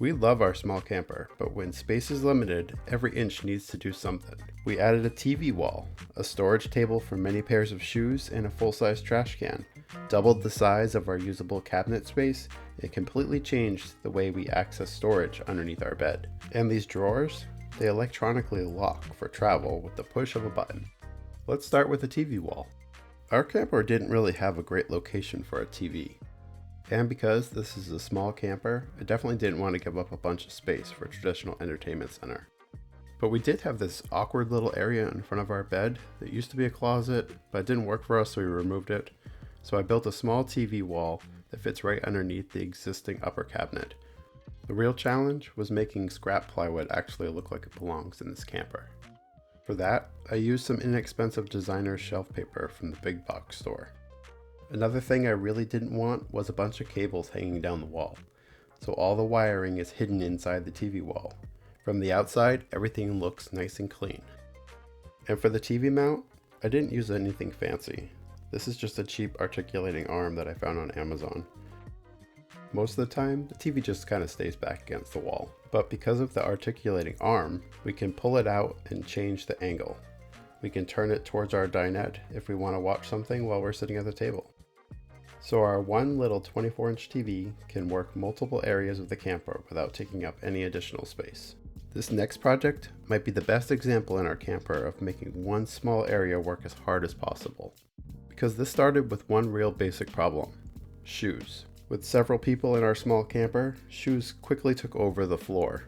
We love our small camper, but when space is limited, every inch needs to do something. We added a TV wall, a storage table for many pairs of shoes, and a full-size trash can. Doubled the size of our usable cabinet space, it completely changed the way we access storage underneath our bed. And these drawers, they electronically lock for travel with the push of a button. Let's start with the TV wall. Our camper didn't really have a great location for a TV. And because this is a small camper, I definitely didn't want to give up a bunch of space for a traditional entertainment center. But we did have this awkward little area in front of our bed that used to be a closet, but it didn't work for us, so we removed it. So I built a small TV wall that fits right underneath the existing upper cabinet. The real challenge was making scrap plywood actually look like it belongs in this camper. For that, I used some inexpensive designer shelf paper from the big box store. Another thing I really didn't want was a bunch of cables hanging down the wall, so all the wiring is hidden inside the TV wall. From the outside, everything looks nice and clean. And for the TV mount, I didn't use anything fancy. This is just a cheap articulating arm that I found on Amazon. Most of the time, the TV just kind of stays back against the wall, but because of the articulating arm, we can pull it out and change the angle. We can turn it towards our dinette if we want to watch something while we're sitting at the table. So our one little 24-inch TV can work multiple areas of the camper without taking up any additional space. This next project might be the best example in our camper of making one small area work as hard as possible. Because this started with one real basic problem: shoes. With several people in our small camper, shoes quickly took over the floor.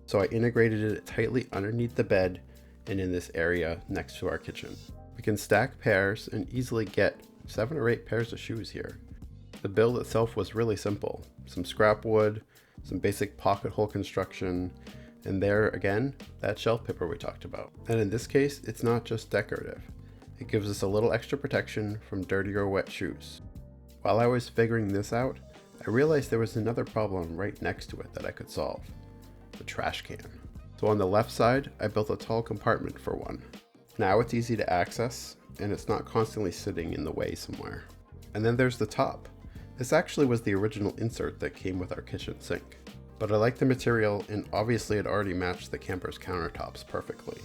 So I integrated it tightly underneath the bed and in this area next to our kitchen. We can stack pairs and easily get 7 or 8 pairs of shoes here. The build itself was really simple. Some scrap wood, some basic pocket hole construction, and there again, that shelf paper we talked about. And in this case, it's not just decorative. It gives us a little extra protection from dirty or wet shoes. While I was figuring this out, I realized there was another problem right next to it that I could solve: the trash can. So on the left side, I built a tall compartment for one. Now it's easy to access, and it's not constantly sitting in the way somewhere. And then there's the top. This actually was the original insert that came with our kitchen sink. But I liked the material, and obviously it already matched the camper's countertops perfectly.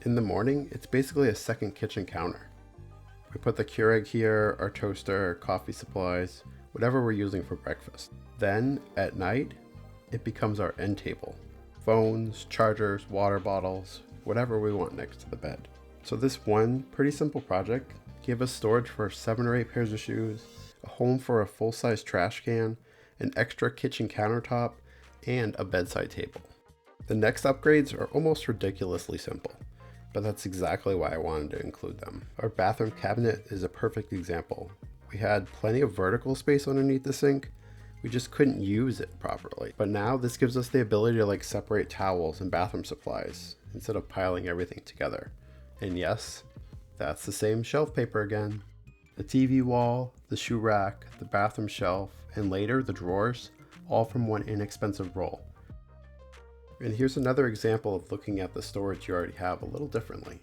In the morning, it's basically a second kitchen counter. We put the Keurig here, our toaster, coffee supplies, whatever we're using for breakfast. Then, at night, it becomes our end table. Phones, chargers, water bottles, whatever we want next to the bed. So this one pretty simple project gave us storage for 7 or 8 pairs of shoes, a home for a full-size trash can, an extra kitchen countertop, and a bedside table. The next upgrades are almost ridiculously simple, but that's exactly why I wanted to include them. Our bathroom cabinet is a perfect example. We had plenty of vertical space underneath the sink, we just couldn't use it properly. But now this gives us the ability to separate towels and bathroom supplies instead of piling everything together. And yes, that's the same shelf paper again. The TV wall, the shoe rack, the bathroom shelf, and later the drawers, all from one inexpensive roll. And here's another example of looking at the storage you already have a little differently.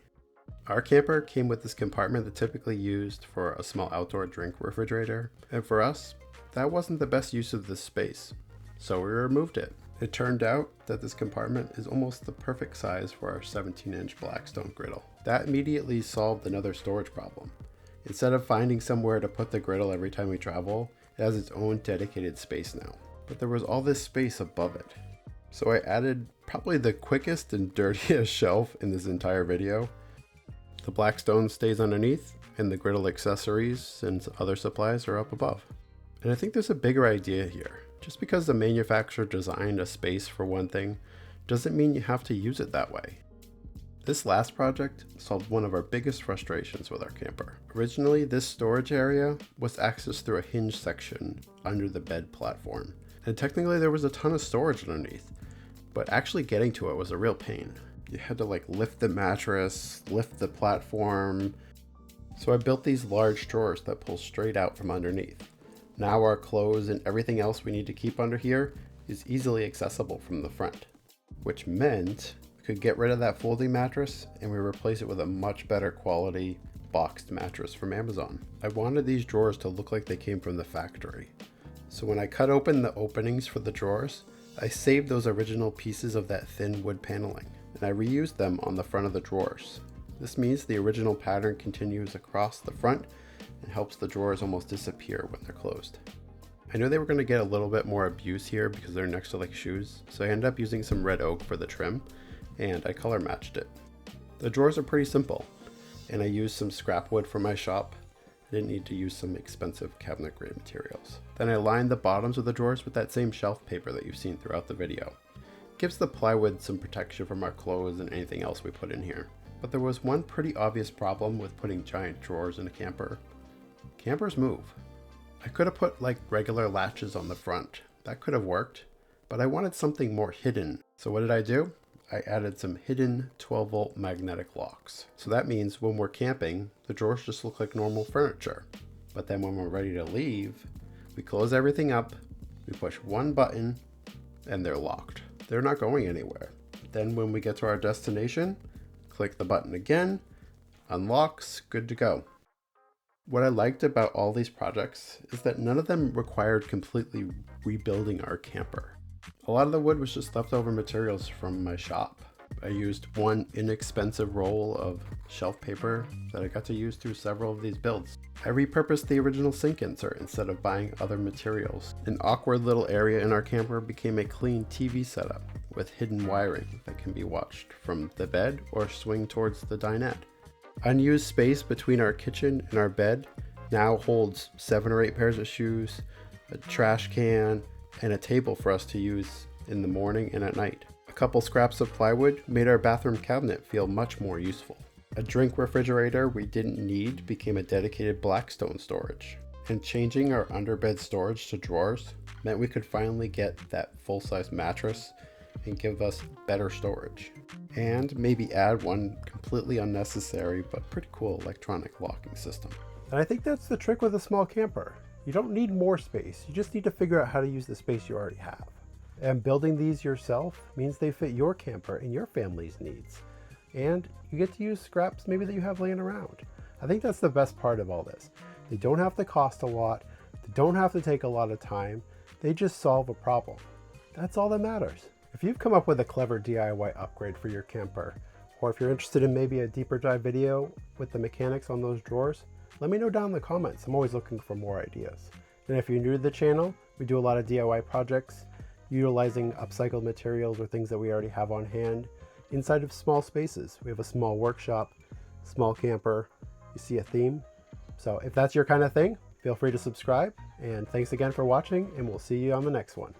Our camper came with this compartment that's typically used for a small outdoor drink refrigerator, and for us, that wasn't the best use of this space, so we removed it. It turned out that this compartment is almost the perfect size for our 17-inch Blackstone griddle. That immediately solved another storage problem. Instead of finding somewhere to put the griddle every time we travel, it has its own dedicated space now. But there was all this space above it. So I added probably the quickest and dirtiest shelf in this entire video. The Blackstone stays underneath, and the griddle accessories and other supplies are up above. And I think there's a bigger idea here. Just because the manufacturer designed a space for one thing, doesn't mean you have to use it that way. This last project solved one of our biggest frustrations with our camper. Originally, this storage area was accessed through a hinge section under the bed platform. And technically there was a ton of storage underneath, but actually getting to it was a real pain. You had to lift the mattress, lift the platform. So I built these large drawers that pull straight out from underneath. Now our clothes and everything else we need to keep under here is easily accessible from the front, which meant we could get rid of that folding mattress and we replace it with a much better quality boxed mattress from Amazon. I wanted these drawers to look like they came from the factory. So when I cut open the openings for the drawers, I saved those original pieces of that thin wood paneling, and I reused them on the front of the drawers. This means the original pattern continues across the front and helps the drawers almost disappear when they're closed. I knew they were going to get a little bit more abuse here because they're next to like shoes, so I ended up using some red oak for the trim, and I color matched it. The drawers are pretty simple, and I used some scrap wood from my shop. I didn't need to use some expensive cabinet grade materials. Then I lined the bottoms of the drawers with that same shelf paper that you've seen throughout the video. It gives the plywood some protection from our clothes and anything else we put in here. But there was one pretty obvious problem with putting giant drawers in a camper. Campers move. I could have put like regular latches on the front. That could have worked, but I wanted something more hidden. So what did I do? I added some hidden 12-volt magnetic locks. So that means when we're camping, the drawers just look like normal furniture. But then when we're ready to leave, we close everything up, we push one button, and they're locked. They're not going anywhere. Then when we get to our destination, click the button again, unlocks, good to go. What I liked about all these projects is that none of them required completely rebuilding our camper. A lot of the wood was just leftover materials from my shop. I used one inexpensive roll of shelf paper that I got to use through several of these builds. I repurposed the original sink insert instead of buying other materials. An awkward little area in our camper became a clean TV setup with hidden wiring that can be watched from the bed or swing towards the dinette. Unused space between our kitchen and our bed now holds 7 or 8 pairs of shoes, a trash can, and a table for us to use in the morning and at night. A couple scraps of plywood made our bathroom cabinet feel much more useful. A drink refrigerator we didn't need became a dedicated Blackstone storage. And changing our underbed storage to drawers meant we could finally get that full-size mattress and give us better storage. And maybe add one completely unnecessary but pretty cool electronic locking system. And I think that's the trick with a small camper. You don't need more space, you just need to figure out how to use the space you already have. And building these yourself means they fit your camper and your family's needs. And you get to use scraps maybe that you have laying around. I think that's the best part of all this. They don't have to cost a lot, they don't have to take a lot of time, they just solve a problem. That's all that matters. If you've come up with a clever DIY upgrade for your camper, or if you're interested in maybe a deeper dive video with the mechanics on those drawers, let me know down in the comments. I'm always looking for more ideas. And if you're new to the channel, we do a lot of DIY projects utilizing upcycled materials or things that we already have on hand inside of small spaces. We have a small workshop, small camper. You see a theme? So if that's your kind of thing, feel free to subscribe. And thanks again for watching, and we'll see you on the next one.